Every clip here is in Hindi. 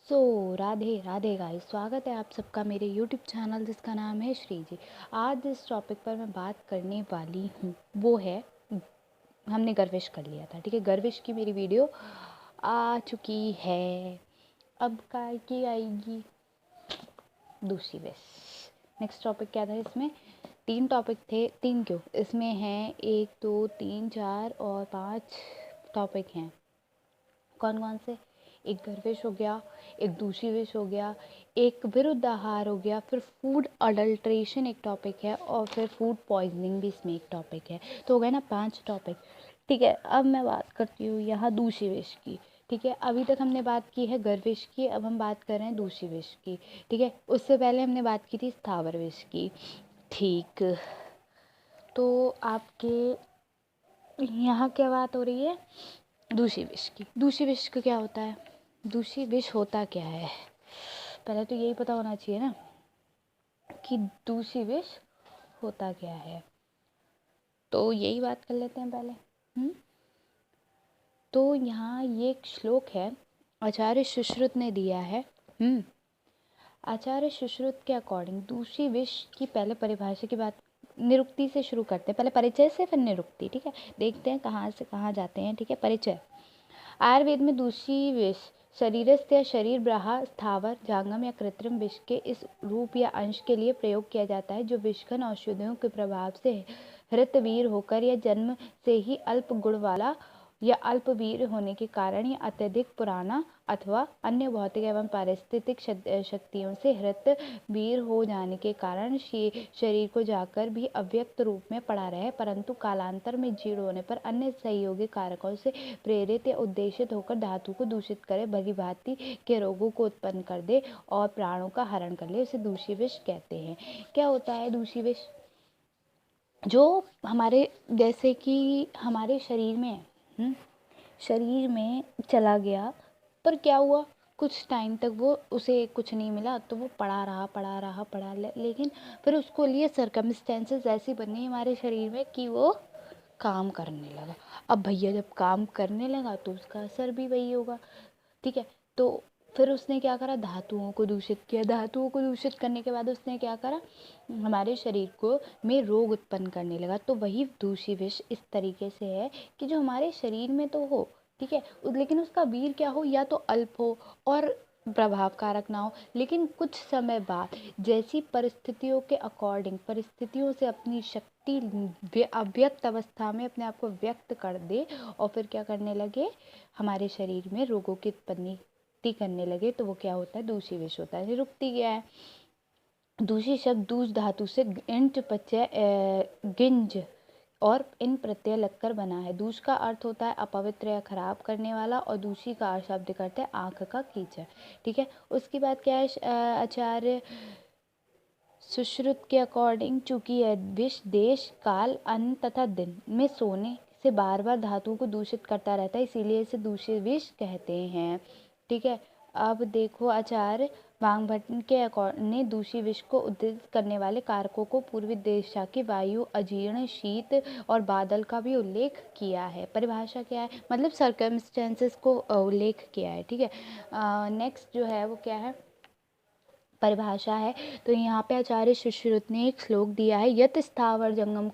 राधे राधे गाइस, स्वागत है आप सबका मेरे यूट्यूब चैनल जिसका नाम है श्री जी। आज जिस टॉपिक पर मैं बात करने वाली हूँ वो है, हमने गर्विश कर लिया था, ठीक है। गर्विश की मेरी वीडियो आ चुकी है, अब काय की आएगी दूसरी विश। नेक्स्ट टॉपिक क्या था इसमें? 3 टॉपिक थे, 3 क्यों, इसमें हैं 1 2 3 4 और 5 टॉपिक हैं। कौन कौन से? एक गर्विश हो गया, एक दूसरी विश हो गया, एक विरुद्ध आहार हो गया, फिर फूड अडल्ट्रेशन एक टॉपिक है, और फिर फूड पॉइजनिंग भी इसमें एक टॉपिक है। तो हो गए ना 5 टॉपिक, ठीक है। अब मैं बात करती हूँ यहाँ दूसरी विश की, ठीक है। अभी तक हमने बात की है गर्विश की, अब हम बात कर रहे हैं दूसरी विश की, ठीक है। उससे पहले हमने बात की थी स्थावर विश की, ठीक। तो आपके यहाँ क्या बात हो रही है? दूसरी विश की। दूसरी विश का क्या होता है? दूसरी विश होता क्या है? पहले तो यही पता होना चाहिए ना कि दूसरी विश होता क्या है, तो यही बात कर लेते हैं पहले। तो यहाँ ये एक श्लोक है, आचार्य सुश्रुत ने दिया है। आचार्य सुश्रुत के अकॉर्डिंग दूसरी विश की पहले परिभाषा की बात, निरुक्ति से शुरू करते हैं, पहले परिचय से फिर निरुक्ति, ठीक है। देखते हैं कहाँ से कहाँ जाते हैं, ठीक है। परिचय। आयुर्वेद में दूसरी विष शरीरस्थ या शरीर ब्राहा स्थावर जांगम या कृत्रिम विष के इस रूप या अंश के लिए प्रयोग किया जाता है जो विषघन औषधियों के प्रभाव से हृतवीर होकर या जन्म से ही अल्प गुण वाला या अल्पवीर होने के कारण या अत्यधिक पुराना अथवा अन्य भौतिक एवं पारिस्थितिक शक्तियों से हृत वीर हो जाने के कारण शरीर को जाकर भी अव्यक्त रूप में पड़ा रहे, परंतु कालांतर में जीर्ण होने पर अन्य सहयोगी कारकों से प्रेरित या उद्देशित होकर धातु को दूषित करे, भली भांति के रोगों को उत्पन्न कर दे और प्राणों का हरण कर ले, उसे दूषी विष कहते हैं। क्या होता है दूषी विष? जो हमारे, जैसे कि हमारे शरीर में चला गया, पर क्या हुआ, कुछ टाइम तक वो उसे कुछ नहीं मिला तो वो पड़ा लेकिन फिर उसको लिए सर्कमस्टेंसेस ऐसी बनी हमारे शरीर में कि वो काम करने लगा। अब भैया जब काम करने लगा तो उसका असर भी वही होगा, ठीक है। तो फिर उसने क्या करा, धातुओं को दूषित किया। धातुओं को दूषित करने के बाद उसने क्या करा, हमारे शरीर को में रोग उत्पन्न करने लगा। तो वही दूषी विष इस तरीके से है कि जो हमारे शरीर में तो हो, ठीक है, लेकिन उसका वीर क्या हो, या तो अल्प हो और प्रभावकारक ना हो, लेकिन कुछ समय बाद जैसी परिस्थितियों के अकॉर्डिंग, परिस्थितियों से अपनी शक्ति अव्यक्त अवस्था में अपने आप को व्यक्त कर दे और फिर क्या करने लगे, हमारे शरीर में रोगों की उत्पत्ति करने लगे, तो वो क्या होता है, दूषी विष होता है। निरुक्ति क्या है? दूषी शब्द दूष धातु से इंट प्रत्यय गिंज और इन प्रत्यय लगकर बना है। दूष का अर्थ होता है अपवित्र या खराब करने वाला, और दूषी का अर्थ शब्द करते हैं आंख का कीचड़, ठीक है। उसकी बात क्या है? आचार्य सुश्रुत के अकॉर्डिंग, चूंकि यह विष देश काल अन्न तथा दिन में सोने से बार बार धातुओं को दूषित करता रहता है, इसीलिए इसे दूषित विष कहते हैं, ठीक है। अब देखो, आचार्य वांगभट्ट के ने दूषी विष को उद्धृत करने वाले कारकों को पूर्वी दिशा की वायु, अजीर्ण, शीत और बादल का भी उल्लेख किया है। परिभाषा क्या है? मतलब सर्कमस्टेंसेस को उल्लेख किया है, ठीक है। नेक्स्ट जो है वो क्या है, परिभाषा है। तो यहाँ पे आचार्य सुश्रुत ने एक श्लोक दिया है, यत स्थावर जंगम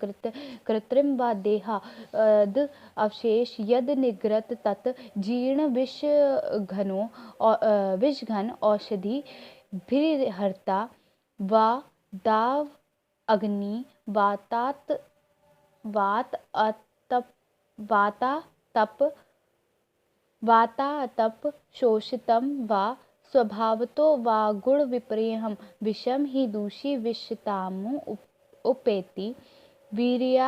कृत्रिम व देहाद अवशेष यद निग्रत तत् जीर्ण विष घन औषधि भीहर्ता व दाव अग्नि वातातप शोषितम व स्वभावतो वा गुण विपर्ययम विषम ही दूषी विषतामु उपेति वीर्य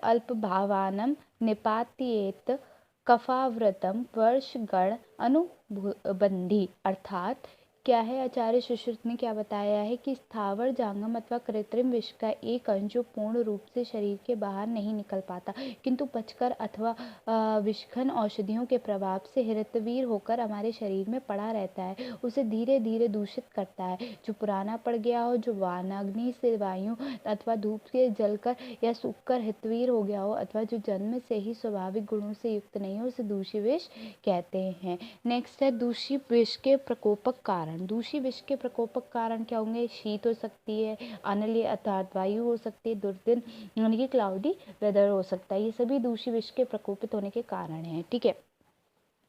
अल्प भावानम निपात्येत कफाव्रतम वर्ष गण अनुबंधी, अर्थात क्या है, आचार्य सुश्रुत ने क्या बताया है कि स्थावर जांगम अथवा कृत्रिम विष का एक अंश जो पूर्ण रूप से शरीर के बाहर नहीं निकल पाता किंतु पचकर अथवा विषखन औषधियों के प्रभाव से हृतवीर होकर हमारे शरीर में पड़ा रहता है, उसे धीरे धीरे दूषित करता है। जो पुराना पड़ गया हो, जो वानाग्नि से वायु अथवा धूप से जलकर या सूखकर हृतवीर हो गया हो, अथवा जो जन्म से ही स्वाभाविक गुणों से युक्त नहीं हो, उसे दूषी विष कहते हैं। नेक्स्ट है दूषी विष के प्रकोपक कारण। दूषी विष के प्रकोपक कारण क्या होंगे? शीत हो सकती है, अनिल अर्थात वायु हो सकती है, दुर्दिन यानी कि क्लाउडी वेदर हो सकता है। ये सभी दूषी विष के प्रकोपित होने के कारण हैं। ठीक है,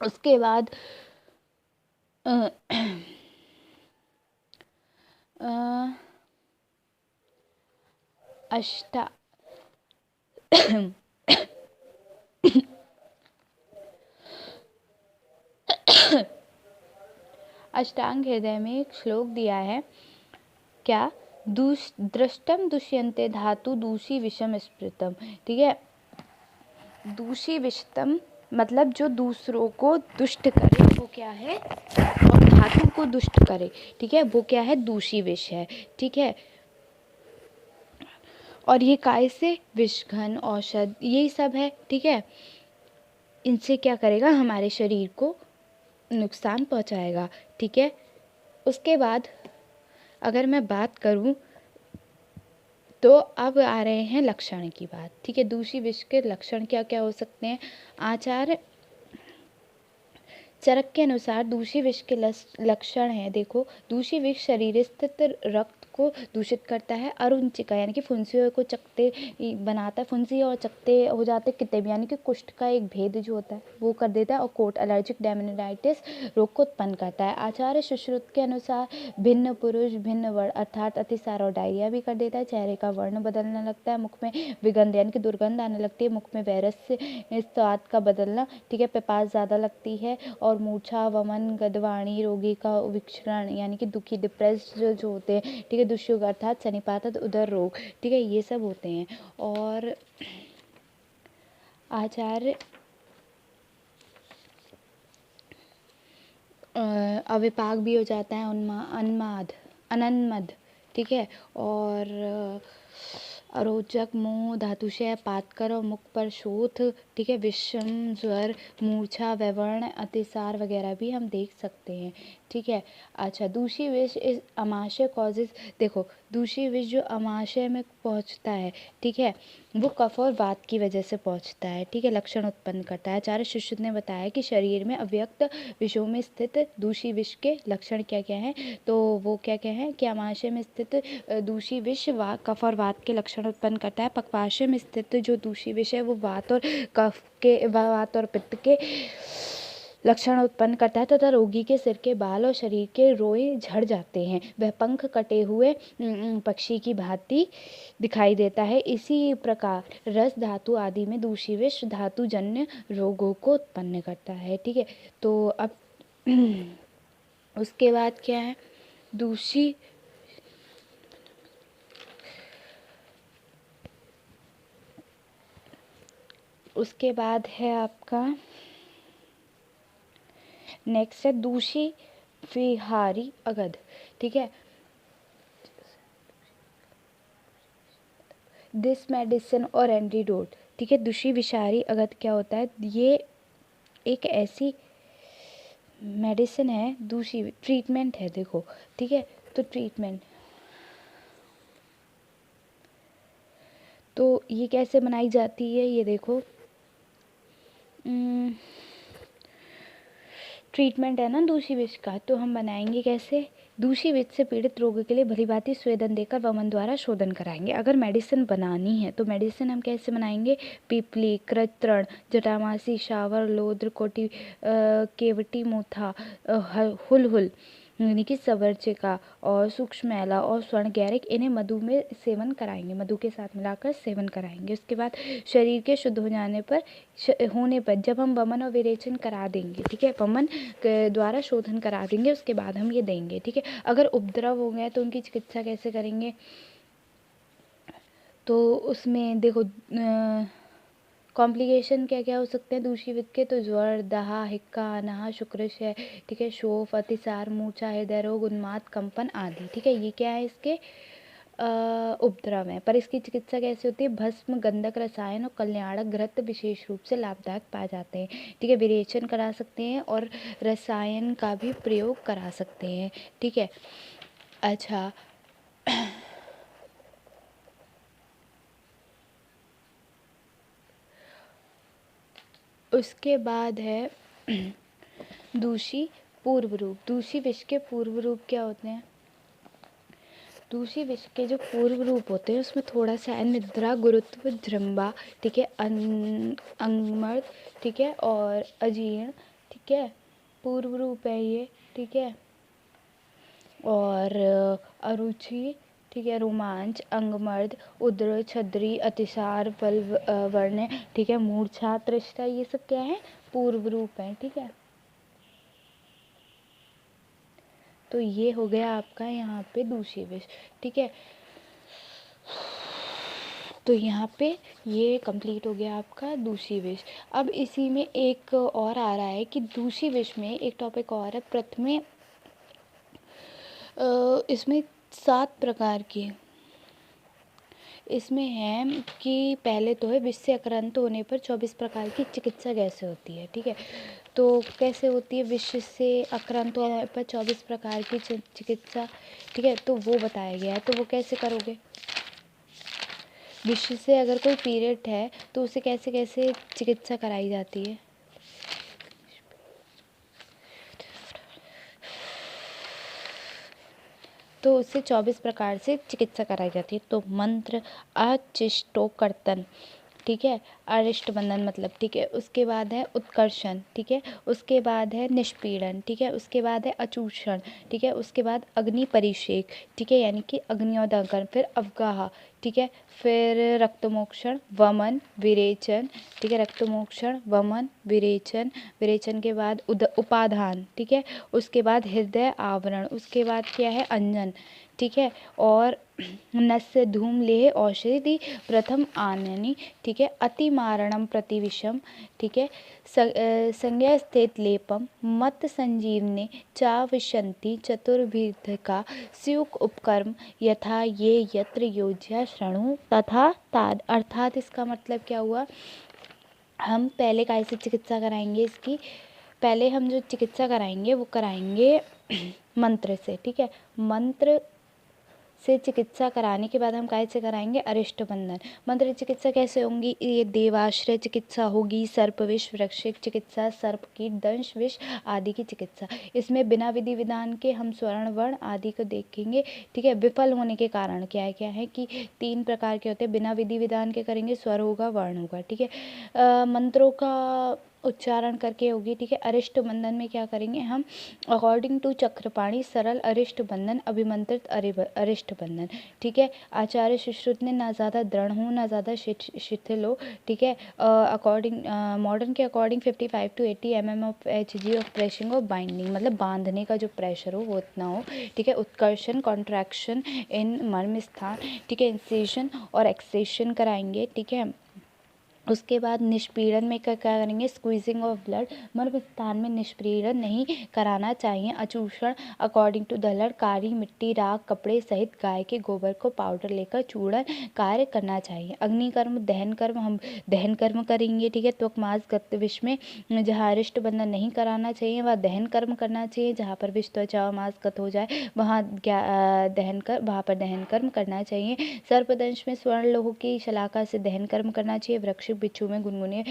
उसके बाद अष्टा अष्टांग हृदय में एक श्लोक दिया है, क्या? दृष्टम दुष्यंते धातु दूषी विषम स्मृतम। ठीक है, दूषी विषतम मतलब जो दूसरों को दुष्ट करे वो क्या है, और धातु को दुष्ट करे, ठीक है, वो क्या है, दूषी विष है। ठीक है, और ये काय से? विषघन औषध यही सब है। ठीक है, इनसे क्या करेगा, हमारे शरीर को नुकसान पहुंचाएगा। ठीक है, उसके बाद अगर मैं बात करूं तो अब आ रहे हैं लक्षण की बात। ठीक है, दूषी विष के लक्षण क्या क्या हो सकते हैं? आचार्य चरक के अनुसार दूषी विष के लक्षण है, देखो, दूषी विष शरीर स्थित रक्त को दूषित करता है, अरुंचिका यानी कि फुंसियों को चकते बनाता है, फुंसी और चकते हो जाते, कितेब यानी कि कुष्ठ का एक भेद जो होता है वो कर देता है, और कोट एलर्जिक डेमेनाइटिस रोग को उत्पन्न करता है। आचार्य सुश्रुत के अनुसार भिन्न पुरुष भिन्न वर्ण अर्थात अतिसार और डायरिया भी कर देता है, चेहरे का वर्ण बदलने लगता है, मुख में विगंध यानी कि दुर्गंध आने लगती है, मुख में वायरस से स्वाद का बदलना, ठीक है, पिपास ज़्यादा लगती है, और मूर्छा, वमन, गदवाणी, रोगी का विक्षरण यानी कि दुखी डिप्रेस्ड जो होते हैं, ठीक है, दुष्योग अर्थात सनिपात उदर रोग, ठीक है, ये सब होते हैं। और आचार्य अविपाक भी हो जाता है, अनन्मद, ठीक है, और अरोचक, मुंह, धातुशय, पातकर और मुख पर शोथ, ठीक है, विषम, ज्वर, मूर्छा, वैवर्ण, अतिसार वगैरह भी हम देख सकते हैं। ठीक है, अच्छा, दूषी विष इस अमाशय कॉजेज, देखो, दूषी विष जो अमाशय में पहुंचता है, ठीक है, वो कफ और वात की वजह से पहुंचता है। ठीक है, लक्षण उत्पन्न करता है। आचार्य सुश्रुत ने बताया कि शरीर में अव्यक्त विषों में स्थित दूषी विष के लक्षण क्या क्या हैं, तो वो क्या क्या हैं कि अमाशय में स्थित दूषी विष कफ और वात के लक्षण उत्पन्न करता है। पक्वाशय में स्थित जो दूषी विष है वो वात और पित्त के लक्षण उत्पन्न करता है, तथा रोगी के सिर के बाल और शरीर के रोए झड़ जाते हैं, वह पंख कटे हुए पक्षी की भांति दिखाई देता है। इसी प्रकार रस धातु आदि में दूषी विष धातु जन्य रोगों को उत्पन्न करता है। ठीक है, तो अब उसके बाद क्या है, दूषी उसके बाद है आपका नेक्स्ट है दूषी विहारी अगध। ठीक है, दिस मेडिसिन और एंटीडोट। ठीक है, दूषी विषारी अगध क्या होता है, ये एक ऐसी मेडिसिन है, दूषी ट्रीटमेंट है, देखो, ठीक है, तो ट्रीटमेंट तो ये कैसे बनाई जाती है, ये देखो, ट्रीटमेंट है ना दूषी विष का, तो हम बनाएंगे कैसे, दूषी विष से पीड़ित रोगी के लिए भलीभांति स्वेदन देकर वमन द्वारा शोधन कराएंगे। अगर मेडिसिन बनानी है तो मेडिसिन हम कैसे बनाएंगे, पीपली, कृतृण, जटामासी, शावर, लोद्र, कोटि, केवटी, मोथा, हुलहुल यानी कि सवर्चिका और सूक्ष्मैला और स्वर्ण गैरिक, इन्हें मधु में सेवन कराएंगे, मधु के साथ मिलाकर सेवन कराएंगे। उसके बाद शरीर के शुद्ध हो जाने पर जब हम वमन और विरेचन करा देंगे, ठीक है, वमन द्वारा शोधन करा देंगे, उसके बाद हम ये देंगे। ठीक है, अगर उपद्रव हो गया तो उनकी चिकित्सा कैसे करेंगे, तो उसमें देखो कॉम्प्लिकेशन क्या क्या हो सकते हैं दूषी विष के, तो ज्वर, दहा, हिक्का, अनहा, शुक्रक्षय, ठीक है, शोफ, अतिसार, मूर्छा, हृदय रोग, उन्माद, कंपन आदि, ठीक है। ये क्या है इसके उपद्रव है। पर इसकी चिकित्सा कैसे होती है? भस्म, गंधक, रसायन और कल्याणक घृत विशेष रूप से लाभदायक पाए जाते हैं, ठीक है। विरेचन करा सकते हैं और रसायन का भी प्रयोग करा सकते हैं, ठीक है। अच्छा, उसके बाद है दूषी पूर्व रूप। दूषी विष के पूर्व रूप क्या होते हैं? दूषी विष के जो पूर्व रूप होते हैं उसमें थोड़ा सा है निद्रा, गुरुत्व, जृंभा, ठीक है, अंगमर्द, ठीक है, और अजीर्ण, ठीक है, पूर्व रूप है ये, ठीक है। और अरुचि, ठीक है, रोमांच, अंगमर्द, उद्र, छद्री, अतिसार, बल वर्ण, ठीक है, मूर्छा, तृष्णा, ये सब क्या है? पूर्व रूप है, ठीक है। तो ये हो गया आपका यहाँ पे दूषी विष, ठीक है। तो यहाँ पे ये कंप्लीट हो गया आपका दूषी विष। अब इसी में एक और आ रहा है कि दूषी विष में एक टॉपिक और है, प्रथमे इसमें 7 प्रकार की इसमें है कि पहले तो है विष से आक्रांत होने पर 24 प्रकार की चिकित्सा कैसे होती है, ठीक है। तो कैसे होती है विष से आक्रांत होने पर 24 प्रकार की चिकित्सा, ठीक है, तो वो बताया गया है। तो वो कैसे करोगे? विष से अगर कोई पीरियड है तो उसे कैसे कैसे चिकित्सा कराई जाती है? तो उससे 24 प्रकार से चिकित्सा कराई जाती है। तो मंत्र, अचिष्टोकर्तन, ठीक है, अरिष्ट बंधन मतलब, ठीक है। उसके बाद है उत्कर्षण, ठीक है। उसके बाद है निष्पीड़न, ठीक है। उसके बाद है अचूषण, ठीक है। उसके बाद अग्नि परिषेक, ठीक है, यानी कि अग्नियोदगन, फिर अवगाह, ठीक है। फिर रक्तमोक्षण, वमन, विरेचन, ठीक है, रक्तमोक्षण, वमन, विरेचन, विरेचन के बाद उपाधान, ठीक है। उसके बाद हृदय आवरण, उसके बाद क्या है? अंजन, ठीक है। और नस्य धूम लेह औषधि प्रथम आननी, ठीक है। अतिमारणम प्रतिविषम, ठीक है। संज्ञा स्थित लेपम मत संजीवने चाविशंति चतुर्विधका स्युक उपकर्म यथा ये यत्र योज्या शृणु तथा ताद। अर्थात इसका मतलब क्या हुआ? हम पहले काय से चिकित्सा कराएंगे इसकी? पहले हम जो चिकित्सा कराएंगे वो कराएंगे मंत्र से, ठीक है। मंत्र से चिकित्सा कराने के बाद हम काय से कराएंगे? अरिष्ट बंधन। मंत्र चिकित्सा कैसे होंगी? ये देवाश्रय चिकित्सा होगी, सर्प विष, वृश्चिक चिकित्सा, सर्प कीट, दंश विष आदि की चिकित्सा। इसमें बिना विधि विधान के हम स्वर्ण वर्ण आदि को देखेंगे, ठीक है। विफल होने के कारण क्या है कि 3 प्रकार के होते हैं। बिना विधि विधान के करेंगे, स्वर होगा, वर्ण होगा, ठीक है। मंत्रों का उच्चारण करके होगी, ठीक है। अरिष्ट बंधन में क्या करेंगे हम? अकॉर्डिंग टू चक्रपाणी सरल अरिष्ट बंधन, अभिमंत्रित अरिष्ट बंधन, ठीक है। आचार्य सुश्रुत ने ना ज़्यादा दृढ़ हो ना ज़्यादा शिथिल हो, ठीक है। अकॉर्डिंग मॉडर्न के according 55 to 80 mm of Hg of pressing और बाइंडिंग, मतलब बांधने का जो प्रेशर हो वो इतना हो, ठीक है। उत्कर्षण, कॉन्ट्रैक्शन इन मर्म स्थान, ठीक है। इंसेशन और एक्सेशन कराएंगे, ठीक है। उसके बाद निष्पीड़न में क्या करेंगे? स्क्वीजिंग ऑफ ब्लड, मर्म स्थान में निष्पीड़न नहीं कराना चाहिए। अचूषण अकॉर्डिंग टू दलड़, कारी मिट्टी, राख, कपड़े सहित गाय के गोबर को पाउडर लेकर चूड़न कार्य करना चाहिए। अग्निकर्म, दहन कर्म, हम दहन कर्म करेंगे, ठीक है। त्वकमास गत विष में जहाँ अरिष्ट बंधन नहीं कराना चाहिए वहाँ दहन कर्म करना चाहिए। जहाँ पर विष त्वचा मांस गत हो जाए वहाँ वहाँ पर दहन कर्म करना चाहिए। सर्पदंश में स्वर्ण लोह की शलाका से दहन कर्म करना चाहिए। वृक्ष बिच्छू में गुनगुने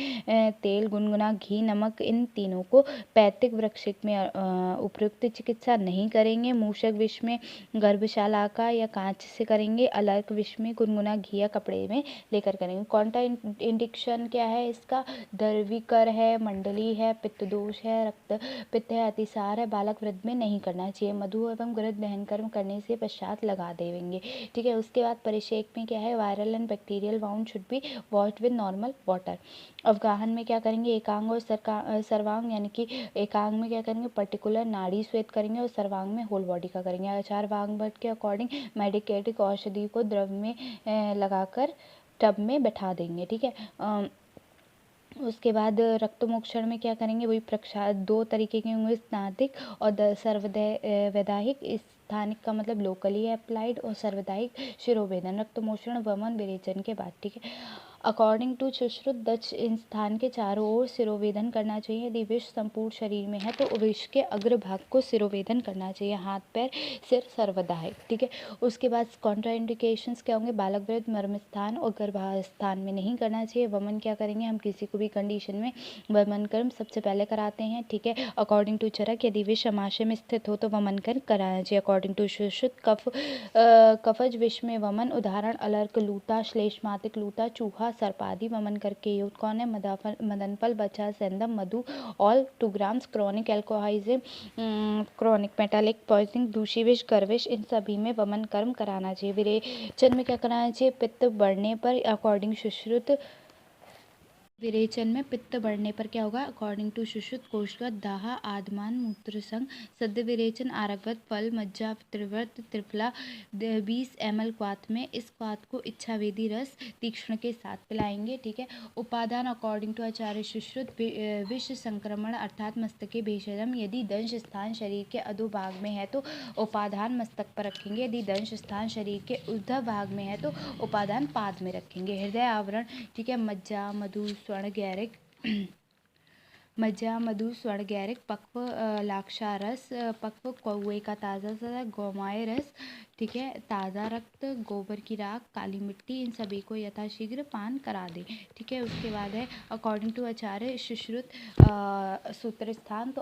तेल, गुनगुना घी, नमक, इन तीनों को पैतृक वृश्चिक में उपयुक्त चिकित्सा नहीं करेंगे। मूषक विष में गर्भशाला का या कांच से करेंगे। अलर्क विष में गुनगुना घी या कपड़े में लेकर करेंगे। कॉन्ट्रा इंडिकेशन क्या है इसका? दर्विकर है, मंडली है, पित्त दोष है, रक्त पित्त है, अतिसार है, बालक वृद्ध में नहीं करना चाहिए। मधु एवं घृत दहन कर्म करने से पश्चात लगा देंगे, ठीक है। उसके बाद परिषेक में क्या है? Viral and bacterial wound should be washed with normal water. अवगाहन में क्या करेंगे? एकांग और सर्वांग, यानी कि एकांग में क्या करेंगे? पर्टिकुलर नाड़ी श्वेत करेंगे और सर्वांग में होल बॉडी का करेंगे। आचार्य वाग्भट के अकॉर्डिंग मेडिकेटिक औषधि को द्रव में लगाकर टब में बैठा देंगे, ठीक है। उसके बाद रक्तमोक्षण में क्या करेंगे, वही प्रक्षा 2 तरीके के होंगे, स्नातिक और वैधाहिक। स्थानिक का मतलब लोकली अप्लाइड और सर्वदाहिक शिरोवेदन, रक्तमोक्षण वमन विरेचन के बाद। ठीक है, अकॉर्डिंग टू सुश्रुत दक्ष इन स्थान के चारों ओर सिरोवेदन करना चाहिए। यदि विष संपूर्ण शरीर में है तो विष के अग्रभाग को सिरोवेदन करना चाहिए, हाथ पैर सिर सर्वदाहिक। ठीक है, उसके बाद कॉन्ट्राइंडिकेशंस क्या होंगे, बालक वृद्ध मर्म स्थान और गर्भास्थान में नहीं करना चाहिए। वमन क्या करेंगे, हम किसी को भी कंडीशन में वमन कर्म सबसे पहले कराते हैं। ठीक है, अकॉर्डिंग टू चरक यदि विष अमाशय में स्थित हो तो वमन कर्म कराना चाहिए। अकॉर्डिंग टू सुश्रुत कफज विष में वमन, उदाहरण अलर्क लूटा, श्लेष्मातिक लूटा, चूहा, सर्पादि। वमन करके युक्त कौन है, मदनफल, बच्चा, सेंधम, मधु, all 2 grams. Chronic alcoholism, chronic metallic poisoning, दूषी विष, गर्विष, इन सभी में वमन कर्म कराना चाहिए। विरेचन में क्या कराना चाहिए, पित्त बढ़ने पर अकॉर्डिंग सुश्रुत विरेचन में पित्त बढ़ने पर क्या होगा, अकॉर्डिंग टू सुश्रुत कोष्ठगत, दाह, आदमान, मूत्र संग, सद्य विरेचन, आरकवत, फल, मज्जा, त्रिव्रत, त्रिफला 20 ml क्वाथ में। इस क्वाथ को इच्छावेदी रस तीक्ष्ण के साथ पिलाएंगे। ठीक है, उपादान अकॉर्डिंग टू आचार्य सुश्रुत विष संक्रमण अर्थात मस्तके भेषजम। यदि दंश स्थान शरीर के अधोभाग में है तो उपादान मस्तक पर रखेंगे, यदि दंश स्थान शरीर के ऊर्ध्व भाग में है तो उपादान पाद में रखेंगे। हृदय आवरण, ठीक है, मज्जा, मधु, स्वर्ण गैरिक मज्जा, मधु, स्वर्ण गैरिक, पक्व लाक्षारस, पक्व कौए का ताज़ा सा गौमाय रस। ठीक है, ताज़ा रक्त, गोबर की राख, काली मिट्टी, इन सभी को यथाशीघ्र पान करा दें। ठीक है, उसके बाद है अकॉर्डिंग टू आचार्य सुश्रुत सूत्र स्थान तो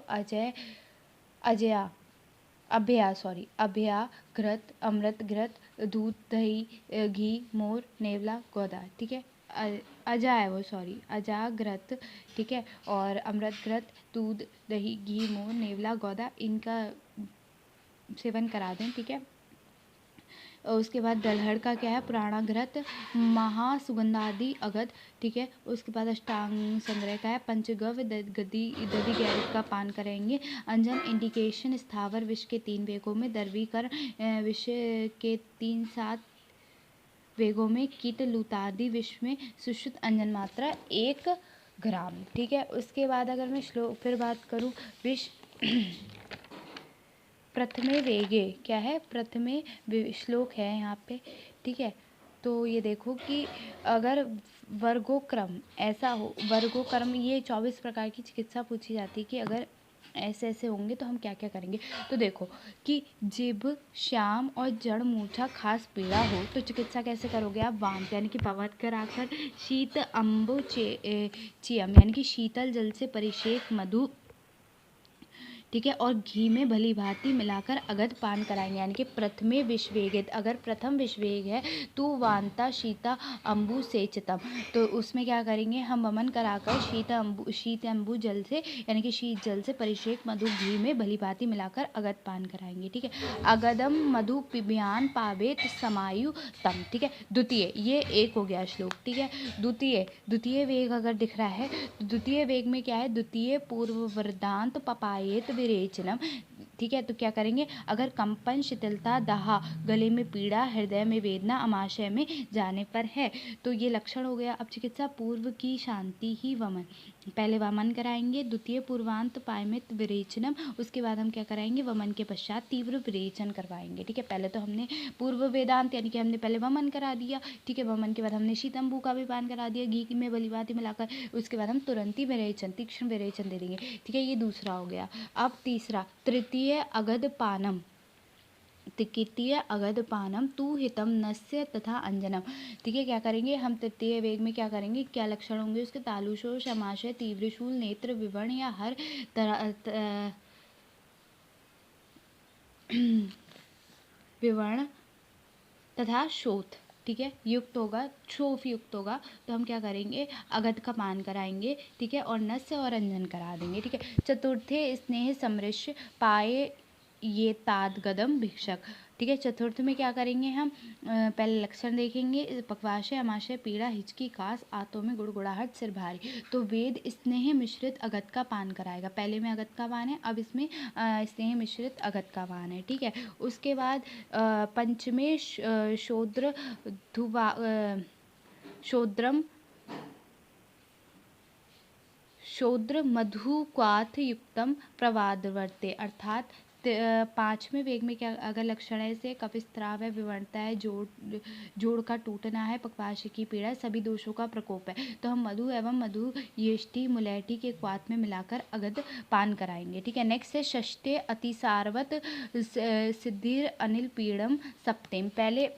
अभया घृत, अमृत घृत, दूध, दही, घी, मोर, नेवला, गौदा। ठीक है, अजाघृत। ठीक है, और अमृत घृत, दूध, दही, घी, मोर, नेवला, गौदा, इनका सेवन करा दें। ठीक है, और उसके बाद दलहड़ का क्या है, पुराणाघृत, महासुगंधादि अगध। ठीक है, उसके बाद अष्टांग संग्रह का है, पंचगव्य, दधि गैरिक का पान करेंगे। अंजन इंडिकेशन स्थावर विष के 3 वेगों में, द्रवीकरण विष के 3-7 वेगों में, कीट लूतादि विष में सुश्रुत अंजन मात्रा 1 ग्राम। ठीक है, उसके बाद अगर मैं श्लोक फिर बात करूं, विष प्रथमे वेगे क्या है, प्रथमे श्लोक है यहाँ पे। ठीक है, तो ये देखो कि अगर वर्गोक्रम ऐसा हो, वर्गोक्रम ये 24 प्रकार की चिकित्सा पूछी जाती है कि अगर ऐसे ऐसे होंगे तो हम क्या क्या करेंगे। तो देखो कि जिभ, श्याम और जड़ मूर्छा खास पीड़ा हो तो चिकित्सा कैसे करोगे आप, वाम यानी कि पवत कराकर, शीत अम्बु चियम यानी कि शीतल जल से परिषेक, मधु, ठीक है, और घी में भली भांति मिलाकर अगध पान कराएंगे। यानी कि प्रथमे विषवेगित, अगर प्रथम विषवेग है तो वांता शीता अम्बु सेचितम, तो उसमें क्या करेंगे हम, वमन कराकर शीत अम्बु जल से यानी कि शीत जल से परिषेक, मधु, घी में भली भांति मिलाकर अगध पान कराएंगे। ठीक है, अगधम मधु पिबयान पावेत समायु तम। ठीक है, द्वितीय, ये एक हो गया श्लोक। ठीक है, द्वितीय वेग अगर दिख रहा है तो द्वितीय वेग में क्या है, द्वितीय पूर्व वृद्धांत पपायेत विरेचनम। ठीक है, तो क्या करेंगे, अगर कंपन, शिथिलता, दाह, गले में पीड़ा, हृदय में वेदना अमाशय में जाने पर है तो ये लक्षण हो गया। अब चिकित्सा पूर्व की शांति ही वमन, पहले वमन कराएंगे, द्वितीय पूर्वांत पायमित विरेचनम, उसके बाद हम क्या कराएंगे, वमन के पश्चात तीव्र विरेचन करवाएंगे। ठीक है, पहले तो हमने पूर्व वेदांत यानी कि हमने पहले वमन करा दिया। ठीक है, वमन के बाद हमने शीतम्बू का भी पान करा दिया घी में भली भांति मिलाकर, उसके बाद हम तुरंत ही विरेचन, तीक्ष्ण विरेचन दे देंगे। ठीक है, ये दूसरा हो गया। अब तीसरा, तृतीय अगध पानम, तृतीय अगध पानम तू हितम नस्य तथा अंजनम। ठीक है, क्या करेंगे हम तृतीय वेग में, क्या करेंगे, क्या लक्षण होंगे उसके, तालुशोष, अमाशय, तीव्र शूल, नेत्र विवर्ण या हर तरह विवर्ण तथा शोथ, ठीक है, युक्त होगा, क्षोभ युक्त होगा, तो हम क्या करेंगे, अगध का पान कराएंगे। ठीक है, और नस्य और अंजन करा देंगे। ठीक है, चतुर्थे स्नेह समृश्य पाए ये तादगदम भिक्षक। ठीक है, चतुर्थ में क्या करेंगे हम, पहले लक्षण देखेंगे, पक्वाशय, अमाशय, पीड़ा, हिचकी, कास, आंतों में गुड़गुड़ाहट, सिर भारी, तो वेद स्नेह मिश्रित अगध का पान कराएगा। पहले में अगध का पान है, अब इसमें स्नेह मिश्रित अगध का पान है। ठीक है, उसके बाद पंचमे शोद्र शोद्रम शोद्र मधु क्वाथ युक्तम प्रवादवर्ते, अर्थात 5वें वेग में क्या अगर लक्षण है, इसे कफस्राव है, विवरणता है, जोड़ का टूटना है, पक्वाशय की पीड़ा है, सभी दोषों का प्रकोप है, तो हम मधु एवं मधु यष्टि मुलैठी के क्वाथ में मिलाकर अगद पान कराएंगे। ठीक है। नेक्स्ट है षष्ठे अतिसारवत सिद्धिर अनिल पीड़म सप्तम। पहले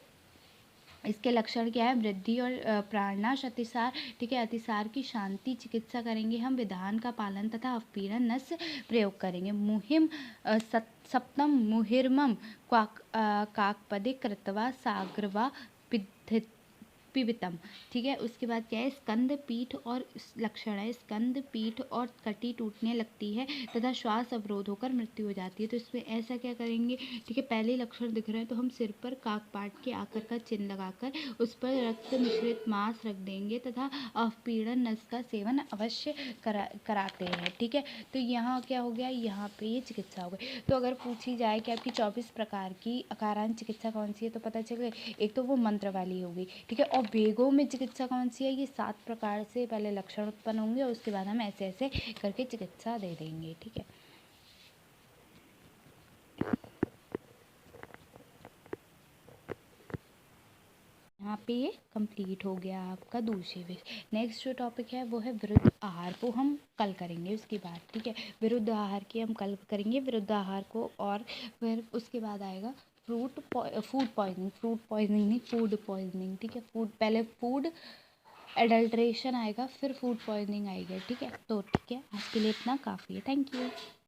इसके लक्षण क्या है, वृद्धि और प्राणनाश। अतिसार, ठीक है, अतिसार की शांति चिकित्सा करेंगे हम, विधान का पालन तथा अपपीड़न नस प्रयोग करेंगे। मुहिम सप्तम मुहिर्मम काकपदे कृत्वा साग्रवा पिबितम। ठीक है। उसके बाद क्या है, स्कंद पीठ और लक्षण है, स्कंद पीठ और कटी टूटने लगती है तथा श्वास अवरोध होकर मृत्यु हो जाती है। तो इसमें ऐसा क्या करेंगे, ठीक है, पहले लक्षण दिख रहे हैं तो हम सिर पर काकपाट के आकर का चिन्ह लगाकर उस पर रक्त मिश्रित मांस रख देंगे तथा अपपीड़न नस का सेवन अवश्य कराते हैं। ठीक है। तो यहाँ क्या हो गया, यहाँ पे ये चिकित्सा हो गई। तो अगर पूछी जाए कि आपकी 24 प्रकार की अकारांत चिकित्सा कौन सी है, तो पता चले एक तो वो मंत्र वाली होगी। ठीक है। और वेगों में चिकित्सा कौन सी है, ये 7 प्रकार से पहले लक्षण उत्पन्न होंगे और उसके बाद हम ऐसे ऐसे करके चिकित्सा दे देंगे। ठीक है। यहाँ पे ये कंप्लीट हो गया आपका दूसरी वेग। नेक्स्ट जो टॉपिक है वो है विरुद्ध आहार, वो हम कल करेंगे उसके बाद। ठीक है। विरुद्ध आहार की हम कल करेंगे विरुद्ध आहार को, और फिर उसके बाद आएगा फूड पॉइजनिंग नहीं, फूड पॉइजनिंग। ठीक है। फूड, पहले फूड एडल्ट्रेशन आएगा, फिर फूड पॉइजनिंग आएगा। ठीक है। तो ठीक है, आज के लिए इतना काफ़ी है। Thank you.